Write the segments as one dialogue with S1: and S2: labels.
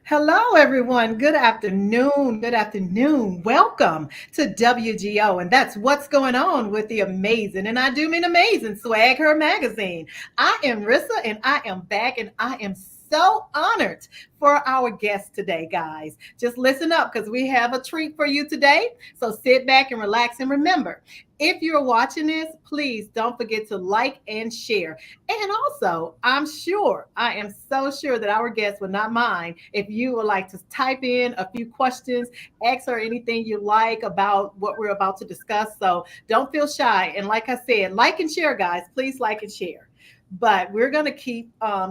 S1: Hello, everyone. Good afternoon. Good afternoon. Welcome to WGO. And that's what's going on with the amazing, and I do mean amazing, Swag Her magazine. I am Risa, and I am back, and I am so honored for our guest today, guys. Just listen up because we have a treat for you today. So sit back and relax. And remember, if you're watching this, please don't forget to like and share. And also, I am so sure that our guest would not mind if you would like to type in a few questions, ask her anything you like about what we're about to discuss. So don't feel shy. And like I said, like and share, guys. Please like and share. But we're going to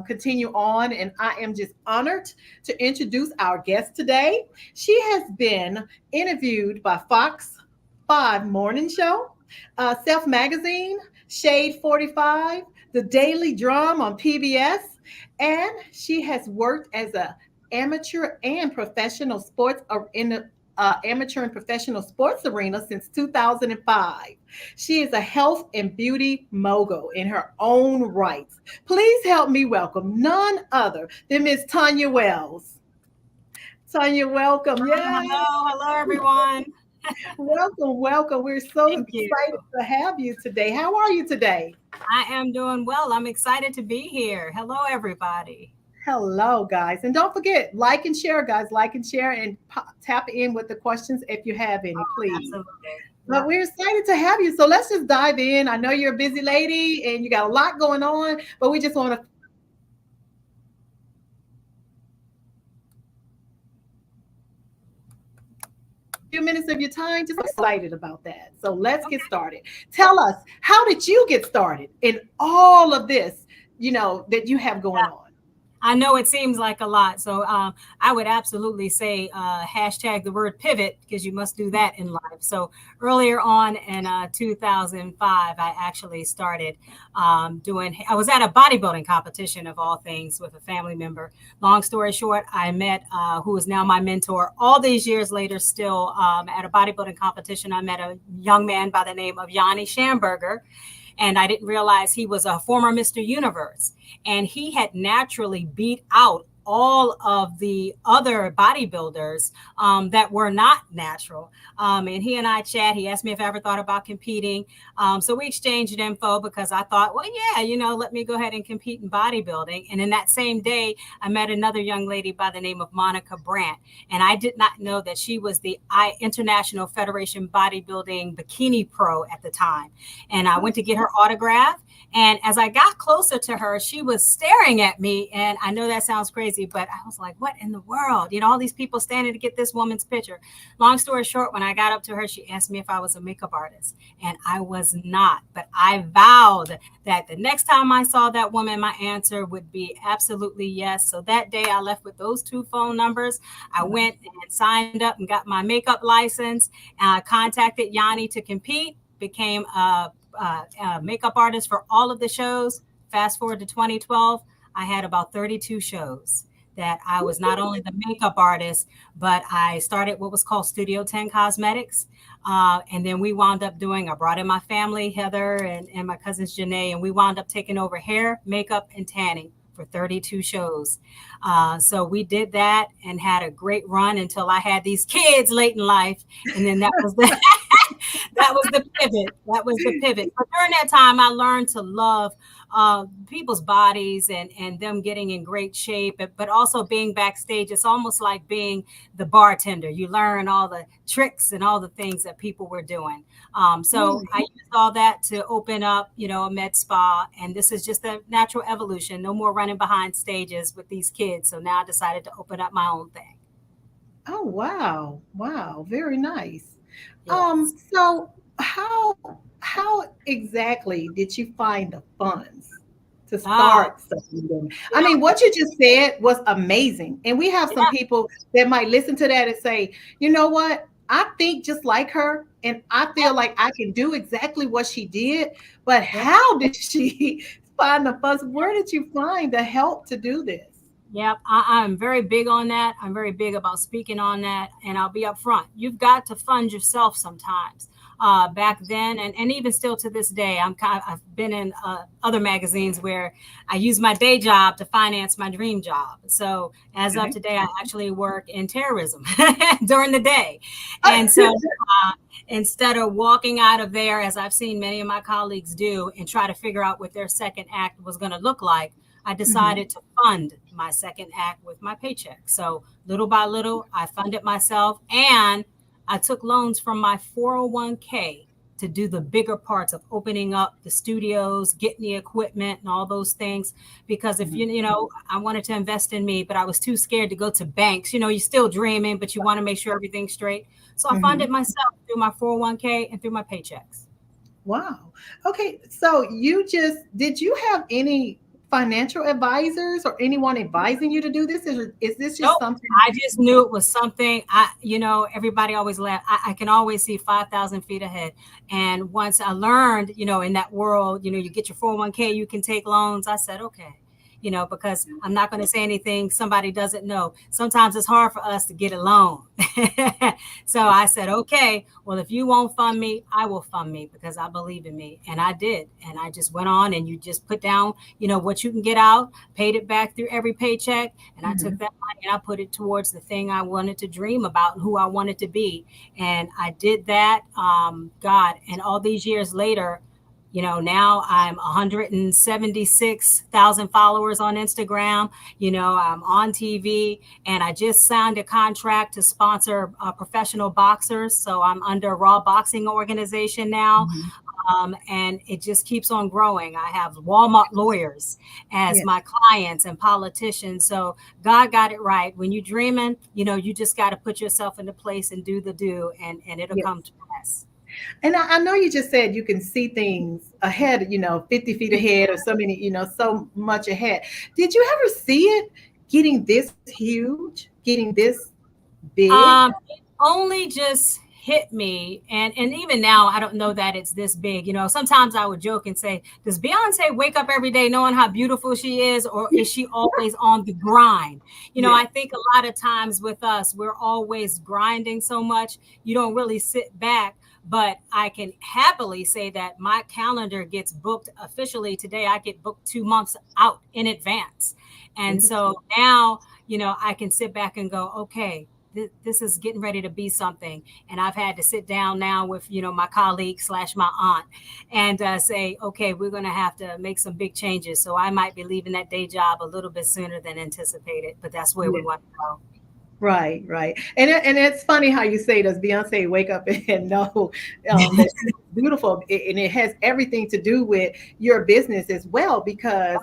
S1: continue on, and I am just honored to introduce our guest today. She has been interviewed by Fox 5 Morning Show, Self Magazine, Shade 45, The Daily Drum on PBS, and she has worked as a amateur and professional sports in the amateur and professional sports arena since 2005. She is a health and beauty mogul in her own rights. Please help me welcome none other than Miss Tanya Wells. Tanya, welcome. Yay.
S2: Hello, everyone.
S1: Welcome, welcome. We're so
S2: Thank you.
S1: excited to have you today. How are you today?
S2: I am doing well. I'm excited to be here. Hello, everybody.
S1: Hello, guys. And don't forget, like and share, guys. Like and share and tap in with the questions if you have any, please.
S2: Absolutely.
S1: But we're excited to have you. So let's just dive in. I know you're a busy lady and you got a lot going on, but we just want to few minutes of your time, just excited about that. So let's get started. Tell us, how did you get started in all of this, that you have going on?
S2: I know it seems like a lot. So I would absolutely say hashtag the word pivot, because you must do that in life. So earlier on in 2005, I actually started I was at a bodybuilding competition of all things with a family member. Long story short, I met who is now my mentor all these years later, still at a bodybuilding competition. I met a young man by the name of Yanni Schamberger. And I didn't realize he was a former Mr. Universe. And he had naturally beat out all of the other bodybuilders that were not natural. And he and I chat. He asked me if I ever thought about competing. So we exchanged info because I thought, well, yeah, let me go ahead and compete in bodybuilding. And in that same day, I met another young lady by the name of Monica Brandt. And I did not know that she was the International Federation Bodybuilding Bikini Pro at the time. And I went to get her autograph. And as I got closer to her, she was staring at me. And I know that sounds crazy, but I was like, what in the world? All these people standing to get this woman's picture. Long story short, when I got up to her, she asked me if I was a makeup artist. And I was not. But I vowed that the next time I saw that woman, my answer would be absolutely yes. So that day I left with those two phone numbers. I went and signed up and got my makeup license. Contacted Yanni to compete, became a makeup artist for all of the shows. Fast forward to 2012, I had about 32 shows that I was not only the makeup artist, but I started what was called Studio 10 Cosmetics. And then we wound up I brought in my family, Heather and my cousins, Janae, and we wound up taking over hair, makeup, and tanning for 32 shows. So we did that and had a great run until I had these kids late in life. And then that was that was the pivot. That was the pivot. But during that time, I learned to love people's bodies and them getting in great shape, but also being backstage. It's almost like being the bartender. You learn all the tricks and all the things that people were doing. So I used all that to open up, a med spa. And this is just a natural evolution. No more running behind stages with these kids. So now I decided to open up my own thing.
S1: Oh, wow. Wow. Very nice.
S2: Yes.
S1: So how exactly did you find the funds to start something? I mean, what you just said was amazing. And we have some people that might listen to that and say, you know what? I think just like her, and I feel like I can do exactly what she did. But how did she find the funds? Where did you find the help to do this?
S2: Yep, I'm very big on that. I'm very big about speaking on that, and I'll be upfront. You've got to fund yourself sometimes. back then, and even still to this day. I've been in other magazines where I use my day job to finance my dream job. So as of
S1: Okay.
S2: today, I actually work in terrorism during the day. And so instead of walking out of there, as I've seen many of my colleagues do, and try to figure out what their second act was going to look like, I
S1: Mhm.
S2: decided to fund my second act with my paycheck. So little by little, I funded myself, and I took loans from my 401k to do the bigger parts of opening up the studios, getting the equipment and all those things. Because if
S1: Mhm.
S2: I wanted to invest in me, but I was too scared to go to banks. You're still dreaming, but you want to make sure everything's straight. So I funded
S1: Mhm.
S2: myself through my 401k and through my paychecks.
S1: Wow. Okay. So did you have any financial advisors or anyone advising you to do this? Is this just
S2: Nope.
S1: something?
S2: I just knew it was something. Everybody always laugh. I can always see 5,000 feet ahead. And once I learned, in that world, you get your 401k, you can take loans. I said, okay, because I'm not going to say anything somebody doesn't know. Sometimes it's hard for us to get a loan. So I said, okay, well, if you won't fund me, I will fund me because I believe in me. And I did. And I just went on, and you just put down, what you can get out, paid it back through every paycheck. And I took
S1: Mhm.
S2: that money and I put it towards the thing I wanted to dream about and who I wanted to be. And I did that. God, and all these years later, now I'm 176,000 followers on Instagram. I'm on TV, and I just signed a contract to sponsor professional boxers. So I'm under Raw Boxing Organization now.
S1: Mhm.
S2: And it just keeps on growing. I have Walmart lawyers as
S1: Yeah.
S2: my clients and politicians. So God got it right. When you're dreaming, you just got to put yourself into place and do the do, and it'll
S1: Yes.
S2: come to pass.
S1: And I know you just said you can see things ahead, 50 feet ahead or so many, so much ahead. Did you ever see it getting this huge, getting this big?
S2: It only just hit me, and even now I don't know that it's this big. Sometimes I would joke and say, does Beyonce wake up every day knowing how beautiful she is, or is she always on the grind?
S1: Yes.
S2: I think a lot of times with us, we're always grinding so much, you don't really sit back. But I can happily say that my calendar gets booked officially today. I get booked 2 months out in advance. And so now, I can sit back and go, okay, this is getting ready to be something. And I've had to sit down now with, my colleague slash my aunt, and say, okay, we're going to have to make some big changes. So I might be leaving that day job a little bit sooner than anticipated, but that's where we
S1: Yes.
S2: want to go.
S1: Right, right. And it's funny how you say, does Beyonce wake up and know that she's beautiful? And it has everything to do with your business as well, because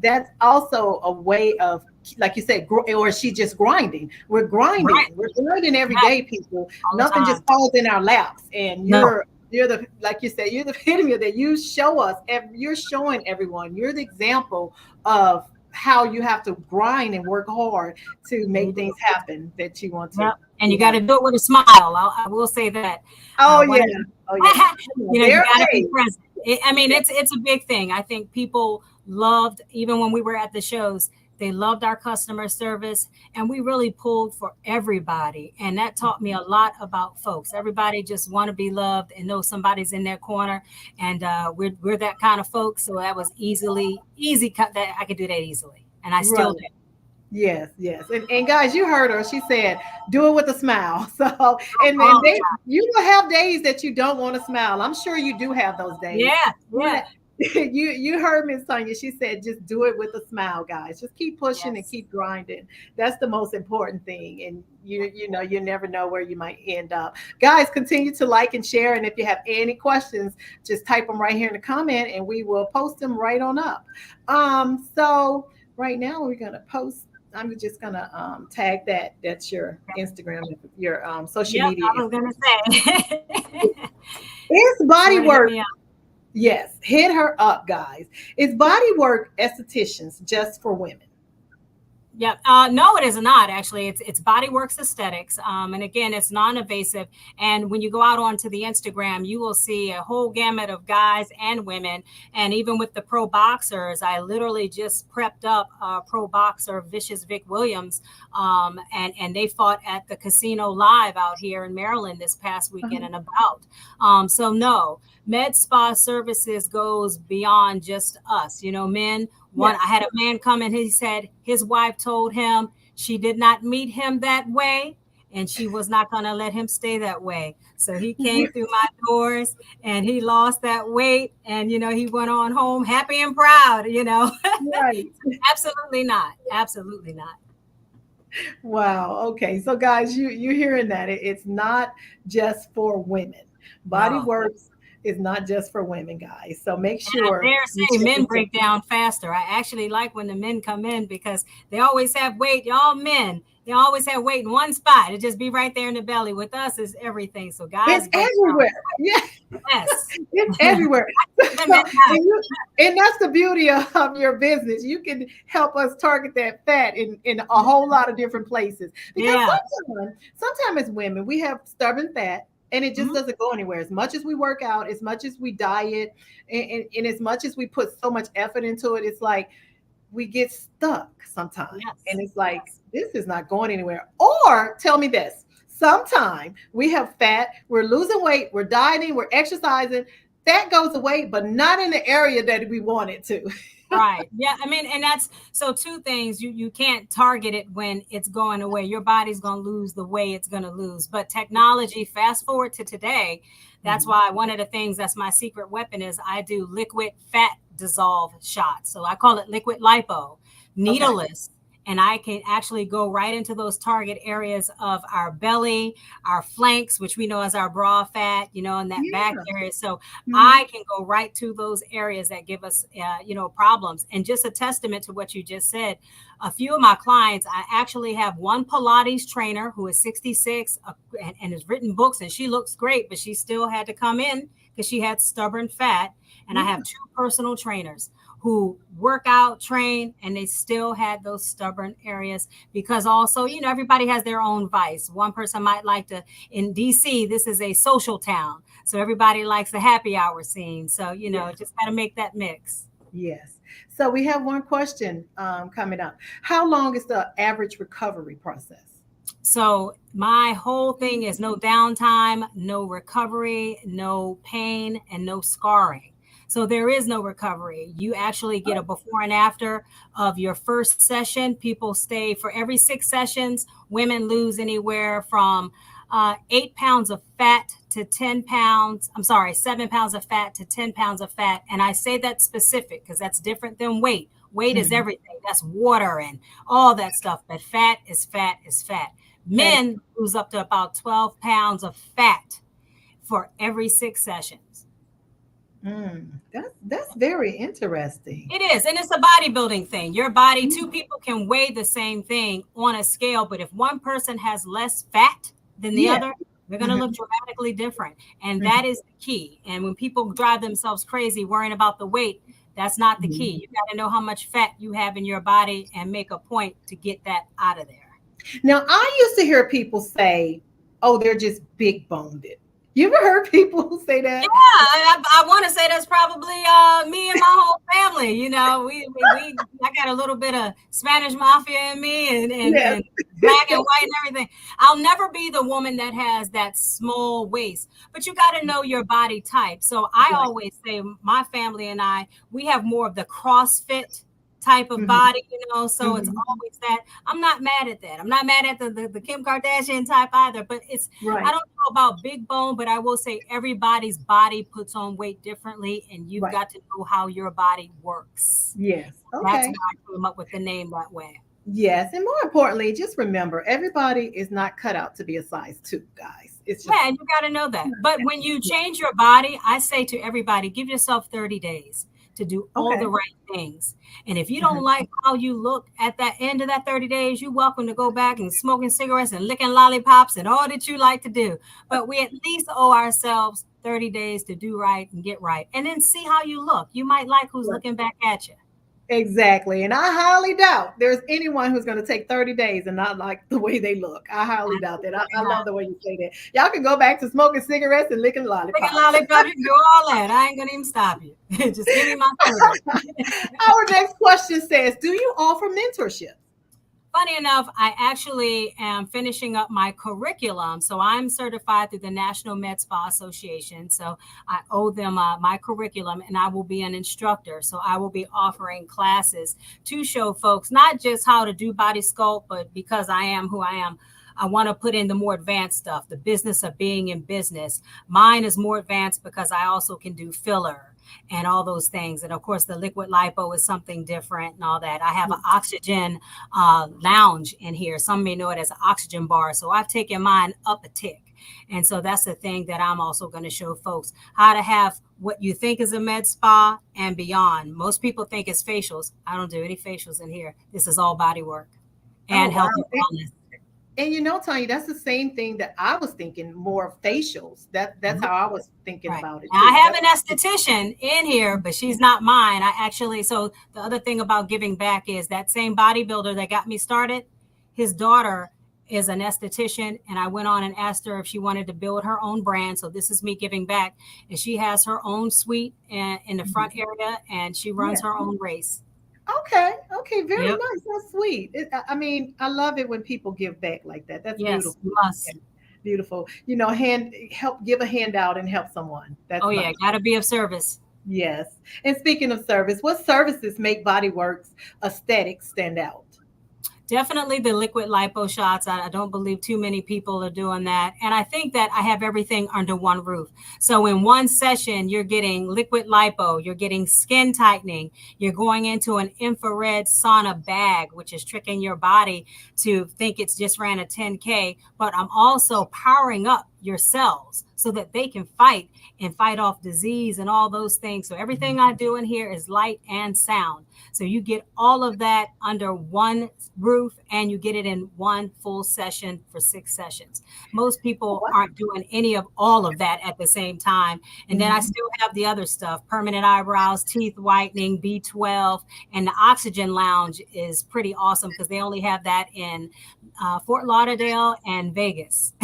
S1: that's also a way of, like you said, or she just grinding. We're grinding.
S2: Right.
S1: We're grinding every
S2: Right.
S1: day, people.
S2: All the
S1: Nothing just
S2: time.
S1: falls in our laps. And
S2: No.
S1: you're the, like you said, you're the epitome of that. You show us, you're showing everyone. You're the example of how you have to grind and work hard to
S2: You
S1: make
S2: do.
S1: things happen that you want to
S2: Yep. And you
S1: see
S2: got to
S1: happen.
S2: do it with a smile. I will say that.
S1: Oh
S2: One
S1: yeah,
S2: of the,
S1: oh yeah.
S2: you
S1: There,
S2: got to be
S1: hey,
S2: present.
S1: yeah.
S2: It's a big thing. I think people loved, even when we were at the shows, they loved our customer service, and we really pulled for everybody. And that taught me a lot about folks. Everybody just want to be loved and know somebody's in their corner. And we're that kind of folks. So that was easy cut that I could do that easily. And I
S1: Right.
S2: still do.
S1: Yes, yes. And guys, you heard her. She said, do it with a smile. So, and
S2: All the
S1: they,
S2: time.
S1: you will have days that you don't want to smile. I'm sure you do have those days.
S2: Yeah. Yeah.
S1: But you heard Miss Tanya. She said, just do it with a smile, guys. Just keep pushing and
S2: Yes.
S1: keep grinding. That's the most important thing. And you never know where you might end up. Guys, continue to like and share. And if you have any questions, just type them right here in the comment and we will post them right on up. So right now we're gonna post. I'm just gonna tag that. That's your Instagram, your social
S2: Yep.
S1: media.
S2: I was going to say.
S1: It's
S2: Be sure
S1: body
S2: to hit
S1: work.
S2: me up.
S1: Yes, hit her up, guys. Is body work estheticians just for women?
S2: Yeah, no, it is not actually. It's Body Works Aesthetics, and again, it's non-invasive. And when you go out onto the Instagram, you will see a whole gamut of guys and women. And even with the pro boxers, I literally just prepped up a pro boxer, Vicious Vic Williams, and they fought at the Casino Live out here in Maryland this past weekend
S1: Uh-huh.
S2: and about. So no, Med Spa Services goes beyond just us. You know, men. One, I
S1: Yes.
S2: had a man come and he said his wife told him she did not meet him that way and she was not going to let him stay that way. So he came through my doors and he lost that weight and, you know, he went on home happy and proud, you know.
S1: Right.
S2: Absolutely not. Absolutely not.
S1: Wow. Okay. So guys, you hearing that. It's not just for women. Body
S2: No.
S1: Works is not just for women, guys. So make
S2: And I
S1: sure
S2: dare
S1: you
S2: say
S1: check
S2: men
S1: into
S2: break down faster. I actually like when the men come in because they always have weight. Y'all men, they always have weight in one spot. It just be right there in the belly. With us, is everything. So guys
S1: it's
S2: break down.
S1: everywhere. Yeah,
S2: Yes.
S1: it's everywhere.
S2: Them
S1: So,
S2: at night.
S1: and that's the beauty of your business. You can help us target that fat in a whole lot of different places. Because
S2: Yeah.
S1: sometimes as women, we have stubborn fat and it just
S2: Mhm.
S1: doesn't go anywhere. As much as we work out, as much as we diet, and as much as we put so much effort into it, it's like we get stuck sometimes. And
S2: Yes.
S1: it's like,
S2: Yes.
S1: this is not going anywhere. Or tell me this, sometime we have fat, we're losing weight, we're dieting, we're exercising, that goes away, but not in the area that we want it to.
S2: Right. Yeah. I mean, and that's so two things. You can't target it when it's going away. Your body's going to lose the way it's going to lose. But technology, fast forward to today, that's
S1: Mhm.
S2: why one of the things that's my secret weapon is I do liquid fat dissolve shots. So I call it liquid lipo,
S1: Okay.
S2: needleless. And I can actually go right into those target areas of our belly, our flanks, which we know as our bra fat, you know, in that back
S1: Yeah.
S2: area. So
S1: Mhm.
S2: I can go right to those areas that give us, you know, problems. And just a testament to what you just said, a few of my clients, I actually have one Pilates trainer who is 66 and has written books, and she looks great, but she still had to come in because she had stubborn fat. And I
S1: Yeah.
S2: have two personal trainers who work out, train, and they still had those stubborn areas because also, you know, everybody has their own vice. One person might like to, in DC, this is a social town. So everybody likes the happy hour scene. So, you know,
S1: Yes.
S2: just got to make that mix.
S1: Yes. So we have one question coming up. How long is the average recovery process?
S2: So my whole thing is no downtime, no recovery, no pain, and no scarring. So there is no recovery. You actually get a
S1: Oh,
S2: before and after of your first session. People stay for every 6 sessions. Women lose anywhere from 8 pounds of fat to 10 pounds. I'm sorry, 7 pounds of fat to 10 pounds of fat. And I say that specific because that's different than weight. Weight is
S1: mhm.
S2: everything. That's water and all that stuff. But fat is fat is fat.
S1: That is
S2: Men lose up to about 12 pounds of fat for every 6 sessions.
S1: that's very interesting.
S2: It is, and it's a bodybuilding thing. Your body, two people can weigh the same thing on a scale, but if one person has less fat than the
S1: Yeah.
S2: other, they're going to look
S1: Mhm.
S2: dramatically different. And that
S1: Mhm.
S2: is the key. And when people drive themselves crazy worrying about the weight, that's not the key.
S1: Mhm.
S2: You got to know how much fat you have in your body and make a point to get that out of there.
S1: Now, I used to hear people say, "Oh, they're just big boned." You ever heard people say
S2: Yeah,
S1: that?
S2: I want to say that's probably me and my whole family. You know, we I got a little bit of Spanish mafia in me
S1: Yes.
S2: and black and white and everything. I'll never be the woman that has that small waist, but you got to know your body type. So I
S1: Right.
S2: always say my family and I, we have more of the CrossFit type of
S1: Mhm.
S2: body, you know, so it's
S1: Mhm.
S2: always that. I'm not mad at that. I'm not mad at the Kim Kardashian type either, but it's I
S1: Right.
S2: don't know about big bone, but I will say everybody's body puts on weight differently, and you've
S1: Right.
S2: got to know how your body works.
S1: Yes.
S2: That's
S1: Okay.
S2: why I came up with the name that way.
S1: Yes, and more importantly, just remember, everybody is not cut out to be a size 2, guys. It's just
S2: Yeah, and you got to know that. But when you change your body, I say to everybody, give yourself 30 days to do all
S1: okay.
S2: the right things. And if you don't
S1: Mhm.
S2: like how you look at that end of that 30 days, you're welcome to go back and smoking cigarettes and licking lollipops and all that you like to do. But we at least owe ourselves 30 days to do right and get right. And then see how you look. You might like who's
S1: Right.
S2: looking back at you.
S1: Exactly. And I highly doubt there's anyone who's going to take 30 days and not like the way they look. I highly doubt that. I
S2: Absolutely
S1: love the way you say that. Y'all can go back to smoking cigarettes and licking
S2: Chicken
S1: lollipops.
S2: lollipop, you can do all that. I ain't gonna even stop you. Just give me my service.
S1: Our next question says, do you offer mentorship?
S2: Funny enough, I actually am finishing up my curriculum. So I'm certified through the National Med Spa Association. So I owe them my curriculum and I will be an instructor. So I will be offering classes to show folks not just how to do body sculpt, but because I am who I am, I want to put in the more advanced stuff, the business of being in business. Mine is more advanced because I also can do filler and all those things. And of course, the liquid lipo is something different and all that. I have an oxygen lounge in here. Some may know it as an oxygen bar. So I've taken mine up a tick. And so that's the thing that I'm also going to show folks how to have what you think is a med spa and beyond. Most people think it's facials. I don't do any facials in here. This is all body work
S1: Oh,
S2: and
S1: wow.
S2: health and wellness.
S1: And Tanya, that's the same thing that I was thinking more of facials. That's how I was thinking
S2: Right.
S1: about it
S2: Now, I
S1: too.
S2: have an esthetician in here, but she's not mine. I actually, so the other thing about giving back is that same bodybuilder that got me started, his daughter is an esthetician. And I went on and asked her if she wanted to build her own brand. So this is me giving back. And she has her own suite in the front area and she runs
S1: Yeah.
S2: her own race.
S1: Okay. Okay. Very
S2: Yep.
S1: nice. That's sweet. I mean, I love it when people give back like that. That's
S2: Yes,
S1: beautiful.
S2: you
S1: Yeah,
S2: must.
S1: beautiful. Help give a handout and help someone.
S2: Oh,
S1: That's
S2: yeah.
S1: nice.
S2: Got to be of service.
S1: Yes. And speaking of service, what services make Bodyworks aesthetics stand out?
S2: Definitely the liquid lipo shots. I don't believe too many people are doing that. And I think that I have everything under one roof. So in one session, you're getting liquid lipo, you're getting skin tightening, you're going into an infrared sauna bag, which is tricking your body to think it's just ran a 10K. But I'm also powering up your cells so that they can fight and fight off disease and all those things. So everything I do in here is light and sound. So you get all of that under one roof and you get it in one full session for 6 sessions. Most
S1: Oh,
S2: people
S1: wow.
S2: aren't doing any of all of that at the same time. And then I
S1: Mhm.
S2: still have the other stuff, permanent eyebrows, teeth whitening, B12, and the oxygen lounge is pretty awesome because they only have that in Fort Lauderdale and Vegas.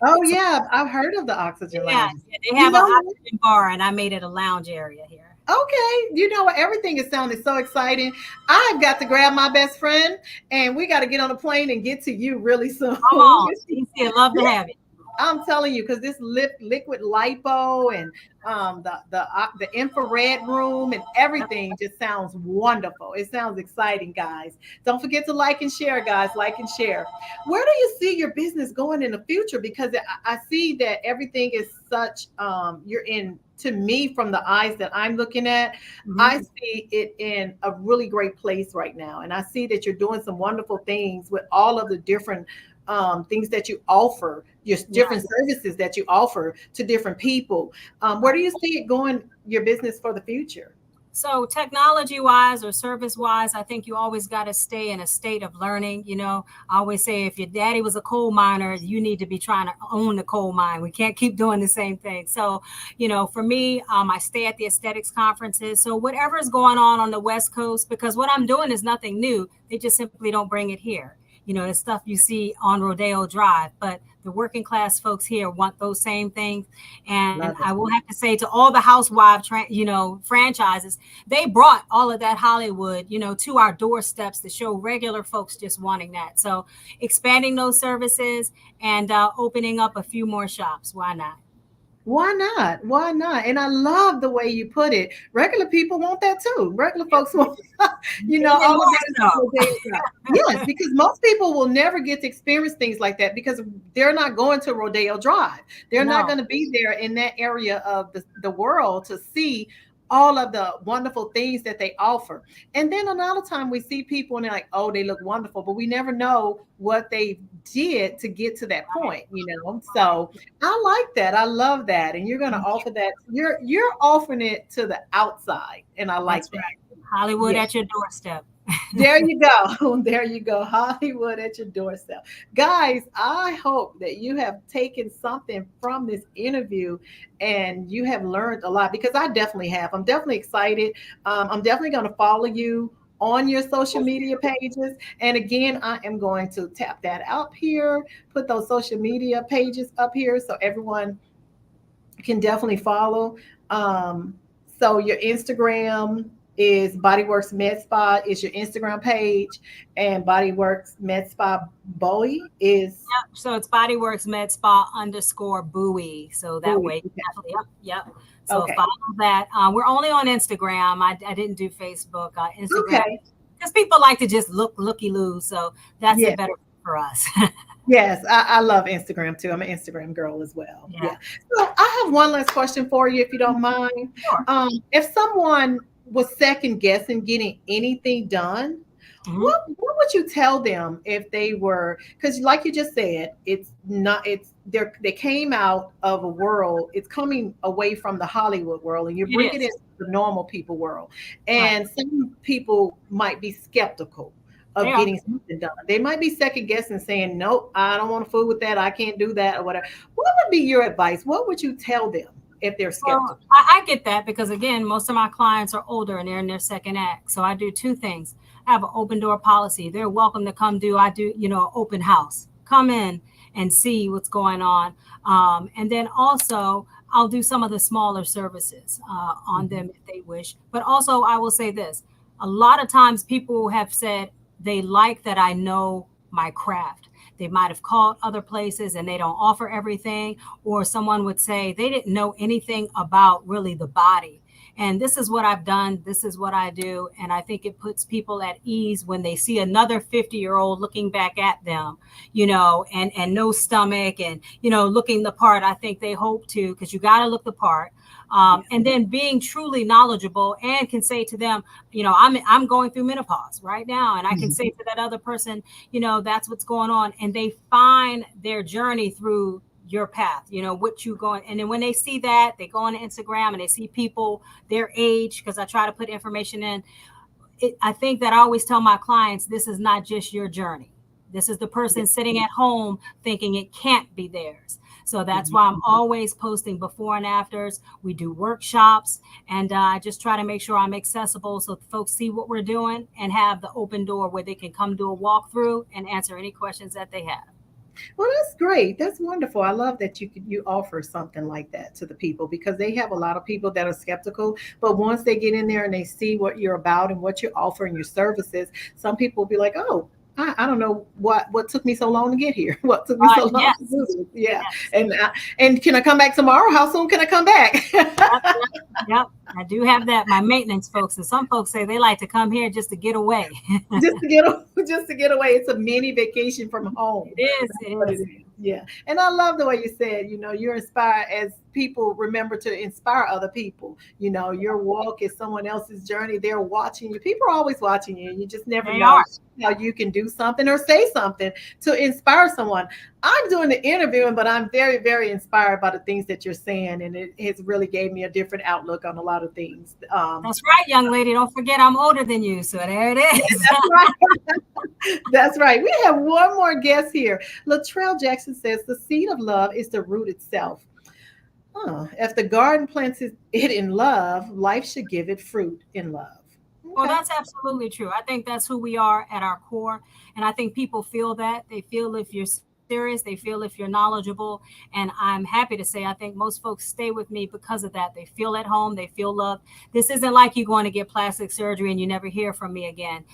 S1: Oh,
S2: So
S1: yeah. I've heard of the oxygen
S2: yeah,
S1: lounge.
S2: yeah, they
S1: You
S2: have an
S1: know what?
S2: oxygen bar and I made it a lounge area here.
S1: Okay, you know what? Everything is sounding so exciting. I've got to grab my best friend, and we got to get on a plane and get to you really soon.
S2: Come on, DC, I'd love to have you.
S1: I'm telling you, because this liquid lipo and the infrared room and everything just sounds wonderful. It sounds exciting, guys. Don't forget to like and share, guys. Like and share. Where do you see your business going in the future? Because I see that everything is such. You're in, to me, from the eyes that I'm looking at, I
S2: Mhm.
S1: see it in a really great place right now, and I see that you're doing some wonderful things with all of the different things that you offer, your different
S2: Yes.
S1: services that you offer to different people. Where do you see it going, your business for the future?
S2: So technology wise or service wise, I think you always got to stay in a state of learning. I always say if your daddy was a coal miner, you need to be trying to own the coal mine. We can't keep doing the same thing. So, for me, I stay at the aesthetics conferences. So whatever is going on the West Coast, because what I'm doing is nothing new. They just simply don't bring it here. The stuff you see on Rodeo Drive, but the working class folks here want those same things. And
S1: Love it.
S2: I will have to say to all the housewife, franchises, they brought all of that Hollywood, to our doorsteps to show regular folks just wanting that. So expanding those services and opening up a few more shops. Why not?
S1: Why not? Why not? And I love the way you put it. Regular people want that too. Regular folks want,
S2: Even
S1: all of
S2: more
S1: that.
S2: so.
S1: Yes, because most people will never get to experience things like that because they're not going to Rodeo Drive. They're not
S2: No.
S1: going to be there in that area of the world to see all of the wonderful things that they offer. And then another time we see people and they're like, oh, they look wonderful, but we never know what they did to get to that point. So I like that. I love that. And you're going to
S2: Thank you.
S1: offer that. You're offering it to the outside. And I like
S2: That's
S1: that.
S2: right. Hollywood
S1: Yeah.
S2: at your doorstep.
S1: There you go. There you go. Hollywood at your doorstep. Guys, I hope that you have taken something from this interview and you have learned a lot because I definitely have. I'm definitely excited. I'm definitely going to follow you on your social media pages. And again, I am going to tap that up here, put those social media pages up here so everyone can definitely follow. Um, so your Instagram is Bodyworks Med Spa is your Instagram page, and Bodyworks Med Spa Bowie is
S2: So it's Bodyworks Med Spa underscore Bowie. So that
S1: Bowie.
S2: way,
S1: Okay.
S2: definitely, yep. So
S1: Okay.
S2: follow that. We're only on Instagram. I didn't do Facebook. Instagram,
S1: Okay.
S2: because people like to just looky loo. So that's a
S1: Yeah.
S2: better for us.
S1: Yes, I love Instagram too. I'm an Instagram girl as well.
S2: Yeah.
S1: Yeah. So I have one last question for you, if you don't mind.
S2: Sure.
S1: If someone was second guessing getting anything done,
S2: Mhm.
S1: what would you tell them if they were, because like you just said, it's not it's they came out of a world, it's coming away from the Hollywood world, and you're
S2: It
S1: bringing it
S2: is.
S1: into the normal people world.
S2: Right.
S1: And some people might be skeptical
S2: They
S1: of
S2: are.
S1: getting something done. They might be second guessing, saying, nope, I don't want to fool with that, I can't do that, or whatever. What would be your advice? What would you tell them if they're
S2: Well,
S1: skeptical?
S2: I get that because again, most of my clients are older and they're in their second act. So I do two things. I have an open door policy. They're welcome to come do. I do, open house. Come in and see what's going on. And then also, I'll do some of the smaller services on
S1: Mhm.
S2: them if they wish. But also, I will say this: a lot of times, people have said they like that I know my craft. They might have called other places and they don't offer everything, or someone would say they didn't know anything about really the body. And this is what I've done. This is what I do. And I think it puts people at ease when they see another 50-year-old looking back at them, and no stomach and, looking the part. I think they hope to, because you got to look the part.
S1: Yeah.
S2: And then being truly knowledgeable and can say to them, I'm going through menopause right now. And I can say
S1: Mhm.
S2: to that other person, that's what's going on. And they find their journey through your path, what you going. And then when they see that, they go on Instagram and they see people their age, because I try to put information in. I think that I always tell my clients, this is not just your journey. This is the
S1: Yeah.
S2: person sitting at home thinking it can't be theirs. So that's
S1: Mhm.
S2: why I'm always posting before and afters. We do workshops, and I just try to make sure I'm accessible so folks see what we're doing and have the open door where they can come do a walkthrough and answer any questions that they have.
S1: Well, that's great. That's wonderful. I love that you offer something like that to the people, because they have a lot of people that are skeptical. But once they get in there and they see what you're about and what you're offering, your services, some people will be like, oh, I don't know what took me so long to get here. What took me so long to
S2: Yes,
S1: do this? Yeah.
S2: yes.
S1: And can I come back tomorrow? How soon can I come back?
S2: Yep. I do have that. My maintenance folks, and some folks say they like to come here just to get away.
S1: just to get just to get away. It's a mini vacation from home.
S2: It is.
S1: That's
S2: It
S1: what it
S2: is.
S1: is. Yeah. And I love the way you said, you're inspired as people remember to inspire other people. Your walk is someone else's journey. They're watching you. People are always watching you. You just never
S2: They
S1: know
S2: are.
S1: how you can do something or say something to inspire someone. I'm doing the interviewing, but I'm very, very inspired by the things that you're saying. And it has really gave me a different outlook on a lot of things.
S2: That's right, young lady. Don't forget I'm older than you. So there it
S1: Yeah,
S2: is.
S1: that's right. That's right. We have one more guest here. Latrell Jackson says the seed of love is the root itself. If the garden plants it in love, life should give it fruit in love.
S2: Well,
S1: Okay.
S2: that's absolutely true. I think that's who we are at our core. And I think people feel that. They feel if you're serious, they feel if you're knowledgeable. And I'm happy to say, I think most folks stay with me because of that. They feel at home, they feel loved. This isn't like you going to get plastic surgery and you never hear from me again.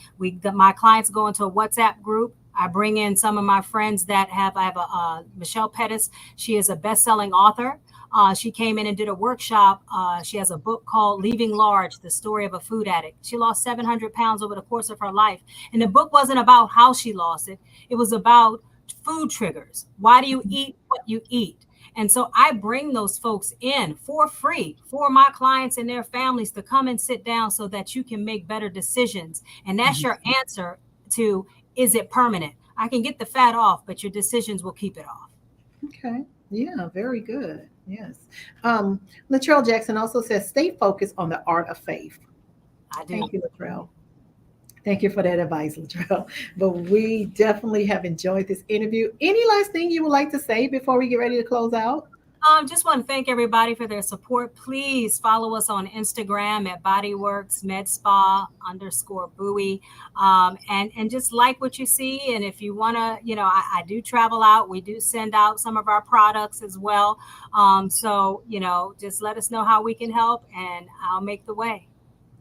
S2: My clients go into a WhatsApp group. I bring in some of my friends I have Michelle Pettis. She is a best-selling author. She came in and did a workshop. She has a book called Leaving Large, The Story of a Food Addict. She lost 700 pounds over the course of her life. And the book wasn't about how she lost it. It was about food triggers. Why do you eat what you eat? And so I bring those folks in for free for my clients and their families to come and sit down so that you can make better decisions. And that's
S1: Mhm.
S2: your answer to, is it permanent? I can get the fat off, but your decisions will keep it off.
S1: Okay. Yeah, very good. Yes. Latrell Jackson also says, stay focused on the art of faith.
S2: I do.
S1: Thank you, Latrell. Thank you for that advice, Latrell. But we definitely have enjoyed this interview. Any last thing you would like to say before we get ready to close out?
S2: Just want to thank everybody for their support. Please follow us on Instagram at Bodyworks Med Spa _Bowie, and just like what you see. And if you want to, I do travel out. We do send out some of our products as well. So just let us know how we can help, and I'll make the way.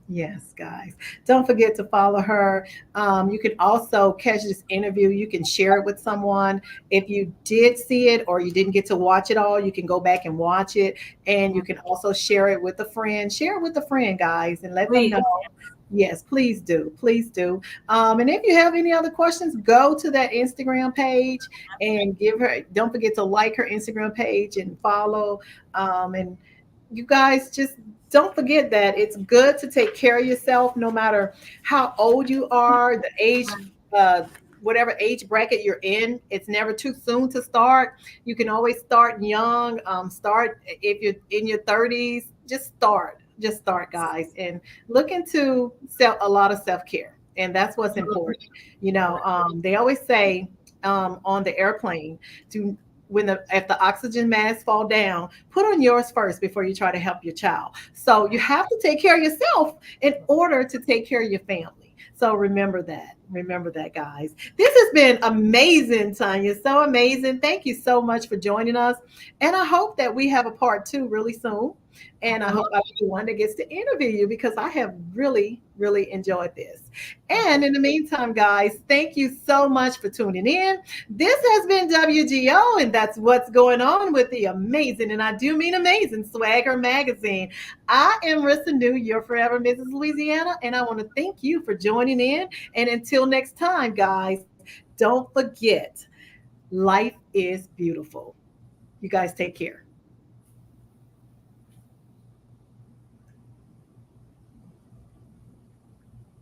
S1: Yes, guys. Don't forget to follow her. You can also catch this interview. You can share it with someone. If you did see it or you didn't get to watch it all, you can go back and watch it. And you can also share it with a friend. Share it with a friend, guys, and let them
S2: Please.
S1: know. Yes, please do. Please do. And if you have any other questions, go to that Instagram page and give her, don't forget to like her Instagram page and follow. And you guys just don't forget that it's good to take care of yourself no matter how old you are, the age, uh, whatever age bracket you're in. It's never too soon to start. You can always start young. Start if you're in your 30s, just start. Just start, guys, and look into a lot of self care. And that's what's important. They always say on the airplane to when the if the oxygen masks fall down, put on yours first before you try to help your child. So you have to take care of yourself in order to take care of your family. So remember that. Remember that, guys. This has been amazing, Tanya. So amazing. Thank you so much for joining us. And I hope that we have a part two really soon. And I hope I'll be the one that gets to interview you because I have really, really enjoyed this. And in the meantime, guys, thank you so much for tuning in. This has been WGO, and that's what's going on with the amazing, and I do mean amazing, Swagger Magazine. I am Risa New, your forever Mrs. Louisiana, and I want to thank you for joining in. And until next time, guys, don't forget, life is beautiful. You guys take care.